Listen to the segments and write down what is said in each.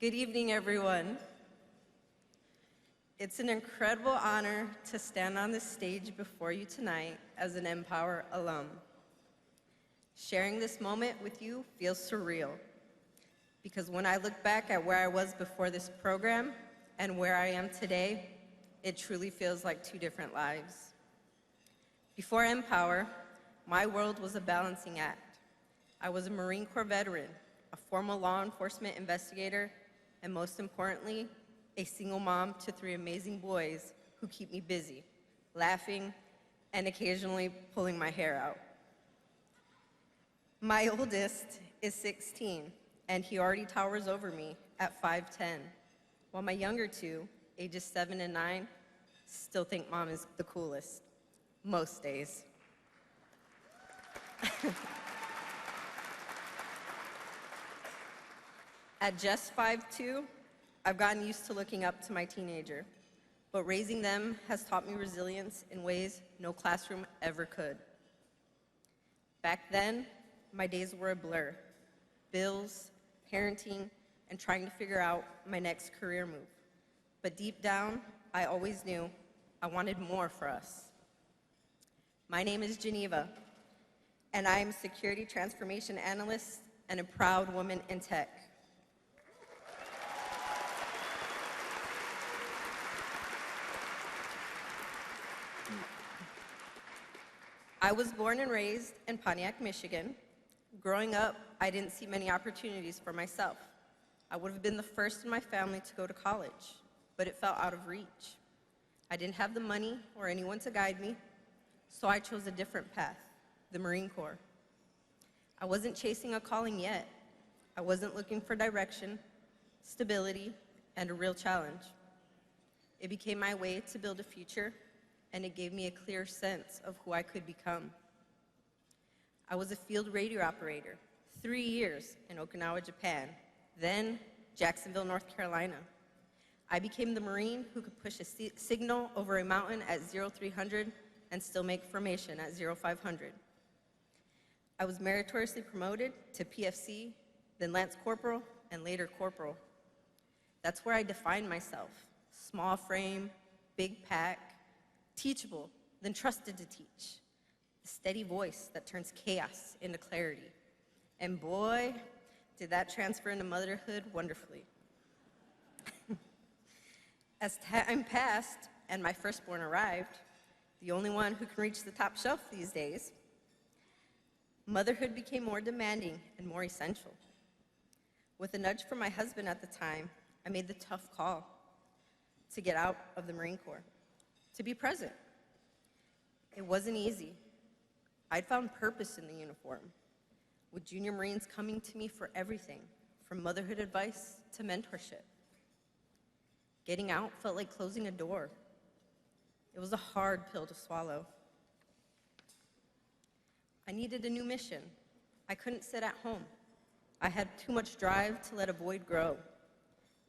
Good evening, everyone. It's an incredible honor to stand on this stage before you tonight as an NPower alum. Sharing this moment with you feels surreal, because when I look back at where I was before this program and where I am today, it truly feels like two different lives. Before NPower, my world was a balancing act. I was a Marine Corps veteran, a former law enforcement investigator, and most importantly, a single mom to 3 amazing boys who keep me busy, laughing, and occasionally pulling my hair out. My oldest is 16, and he already towers over me at 5'10", while my younger two, ages 7 and 9, still think mom is the coolest, most days. At just 5'2", I've gotten used to looking up to my teenager, but raising them has taught me resilience in ways no classroom ever could. Back then, my days were a blur. Bills, parenting, and trying to figure out my next career move. But deep down, I always knew I wanted more for us. My name is Geneva, and I am a security transformation analyst and a proud woman in tech. I was born and raised in Pontiac, Michigan. Growing up, I didn't see many opportunities for myself. I would have been the first in my family to go to college, but it felt out of reach. I didn't have the money or anyone to guide me, so I chose a different path, the Marine Corps. I wasn't chasing a calling yet. I wasn't looking for direction, stability, and a real challenge. It became my way to build a future, and it gave me a clear sense of who I could become. I was a field radio operator, 3 years in Okinawa, Japan, then Jacksonville, North Carolina. I became the Marine who could push a signal over a mountain at 0300 and still make formation at 0500. I was meritoriously promoted to PFC, then Lance Corporal, and later Corporal. That's where I defined myself. Small frame, big pack, teachable, then trusted to teach. The steady voice that turns chaos into clarity. And boy, did that transfer into motherhood wonderfully. As time passed and my firstborn arrived, the only one who can reach the top shelf these days, motherhood became more demanding and more essential. With a nudge from my husband at the time, I made the tough call to get out of the Marine Corps, to be present. It wasn't easy. I'd found purpose in the uniform, with junior Marines coming to me for everything, from motherhood advice to mentorship. Getting out felt like closing a door. It was a hard pill to swallow. I needed a new mission. I couldn't sit at home. I had too much drive to let a void grow.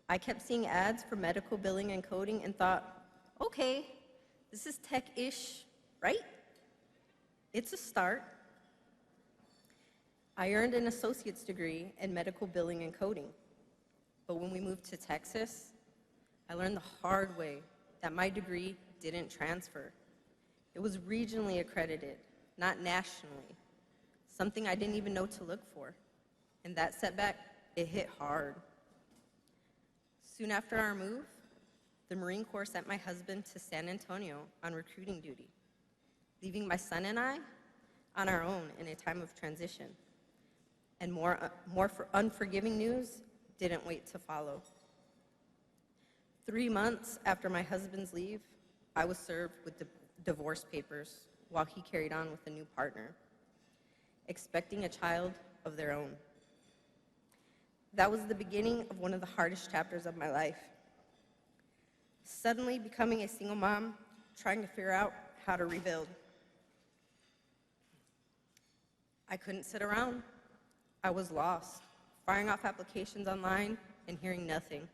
I kept seeing ads for medical billing and coding and thought, okay, this is tech-ish, right? It's a start. I earned an associate's degree in medical billing and coding. But when we moved to Texas, I learned the hard way that my degree didn't transfer. It was regionally accredited, not nationally, something I didn't even know to look for. And that setback, it hit hard. Soon after our move, the Marine Corps sent my husband to San Antonio on recruiting duty, leaving my son and I on our own in a time of transition. And more unforgiving news didn't wait to follow. 3 months after my husband's leave, I was served with divorce papers while he carried on with a new partner, expecting a child of their own. That was the beginning of one of the hardest chapters of my life. Suddenly becoming a single mom, trying to figure out how to rebuild. I couldn't sit around. I was lost, firing off applications online and hearing nothing.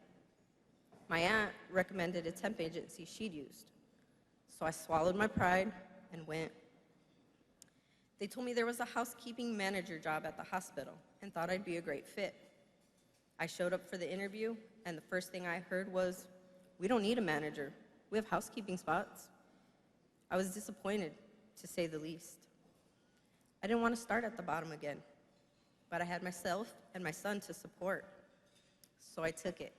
My aunt recommended a temp agency she'd used, so I swallowed my pride and went. They told me there was a housekeeping manager job at the hospital and thought I'd be a great fit. I showed up for the interview, and the first thing I heard was, "We don't need a manager. We have housekeeping spots." I was disappointed, to say the least. I didn't want to start at the bottom again, but I had myself and my son to support, so I took it.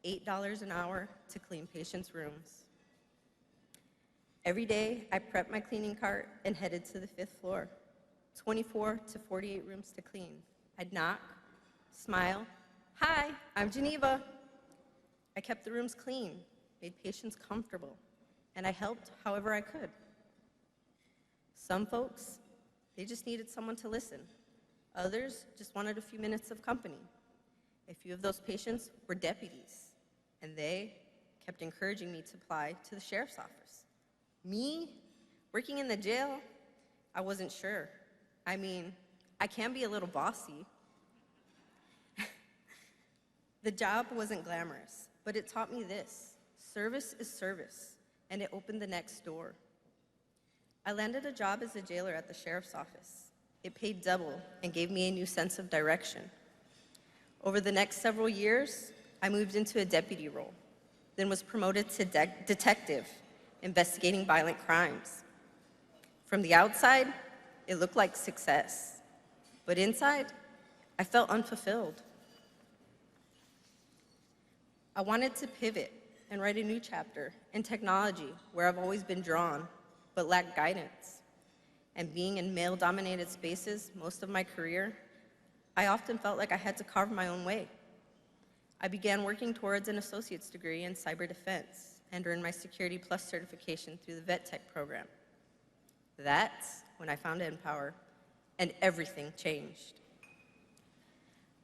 $8 an hour to clean patients' rooms. Every day, I prepped my cleaning cart and headed to the 5th floor. 24 to 48 rooms to clean. I'd knock, smile, "Hi, I'm Geneva." I kept the rooms clean, made patients comfortable, and I helped however I could. Some folks, they just needed someone to listen. Others just wanted a few minutes of company. A few of those patients were deputies, and they kept encouraging me to apply to the sheriff's office. Me, working in the jail? I wasn't sure. I mean, I can be a little bossy. The job wasn't glamorous, but it taught me this: service is service, and it opened the next door. I landed a job as a jailer at the sheriff's office. It paid double and gave me a new sense of direction. Over the next several years, I moved into a deputy role, then was promoted to detective, investigating violent crimes. From the outside, it looked like success, but inside, I felt unfulfilled. I wanted to pivot and write a new chapter in technology, where I've always been drawn, but lacked guidance. And being in male-dominated spaces most of my career, I often felt like I had to carve my own way. I began working towards an associate's degree in cyber defense and earned my Security Plus certification through the Vet Tech program. That's when I found NPower, and everything changed.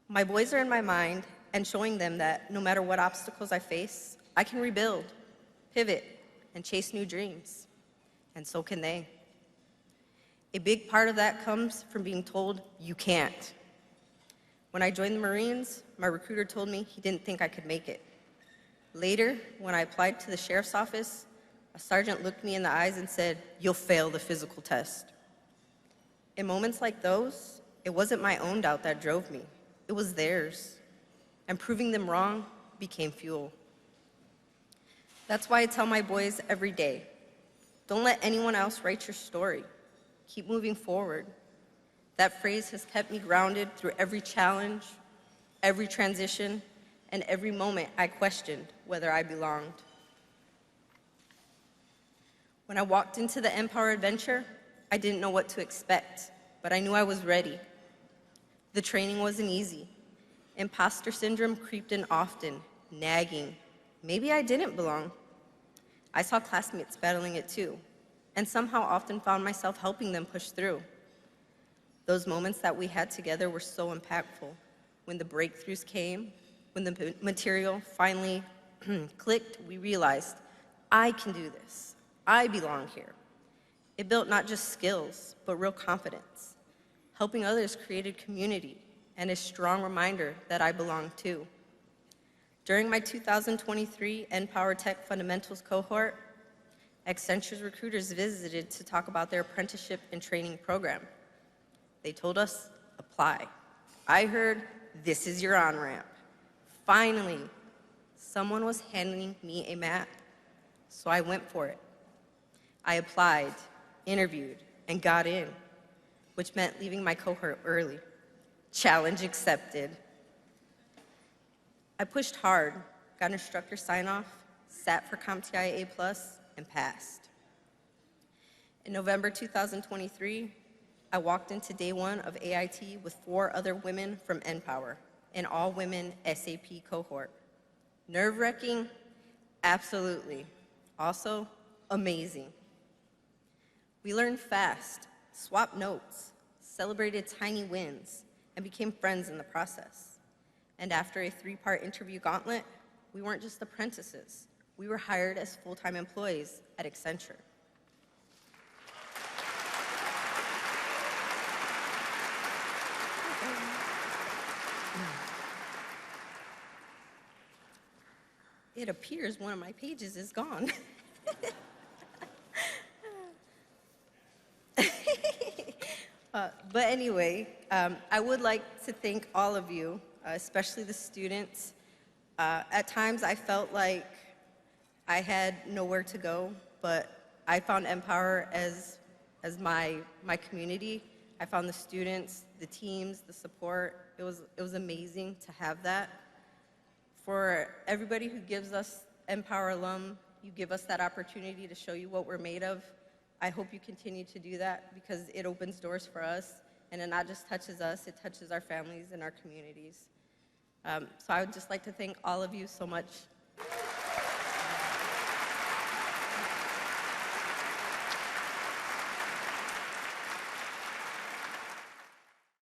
My boys are in my mind, and showing them that no matter what obstacles I face, I can rebuild, pivot, and chase new dreams. And so can they. A big part of that comes from being told, "You can't." When I joined the Marines, my recruiter told me he didn't think I could make it. Later, when I applied to the sheriff's office, a sergeant looked me in the eyes and said, "You'll fail the physical test." In moments like those, it wasn't my own doubt that drove me. It was theirs. And proving them wrong became fuel. That's why I tell my boys every day, don't let anyone else write your story. Keep moving forward. That phrase has kept me grounded through every challenge, every transition, and every moment I questioned whether I belonged. When I walked into the NPower adventure, I didn't know what to expect, but I knew I was ready. The training wasn't easy. Imposter syndrome creeped in often, nagging. Maybe I didn't belong. I saw classmates battling it too, and somehow often found myself helping them push through. Those moments that we had together were so impactful. When the breakthroughs came, when the material finally clicked, we realized, I can do this. I belong here. It built not just skills, but real confidence. Helping others created community and a strong reminder that I belong too. During my 2023 NPower Tech Fundamentals cohort, Accenture's recruiters visited to talk about their apprenticeship and training program. They told us, apply. I heard, this is your on-ramp. Finally, someone was handing me a map, so I went for it. I applied, interviewed, and got in, which meant leaving my cohort early. Challenge accepted. I pushed hard, got instructor sign-off, sat for CompTIA A+, and passed. In November 2023, I walked into day one of AIT with 4 other women from NPower, an all-women SAP cohort. Nerve-wracking? Absolutely. Also, amazing. We learned fast, swapped notes, celebrated tiny wins, and became friends in the process. And after a 3-part interview gauntlet, we weren't just apprentices. We were hired as full-time employees at Accenture. It appears one of my pages is gone. But anyway, I would like to thank all of you especially the students. At times I felt like I had nowhere to go, but I found NPower as my community. I found the students, the teams, the support. It was amazing to have that. For everybody who gives us NPower alum, you give us that opportunity to show you what we're made of. I hope you continue to do that because it opens doors for us, and it not just touches us, it touches our families and our communities. So I would just like to thank all of you so much.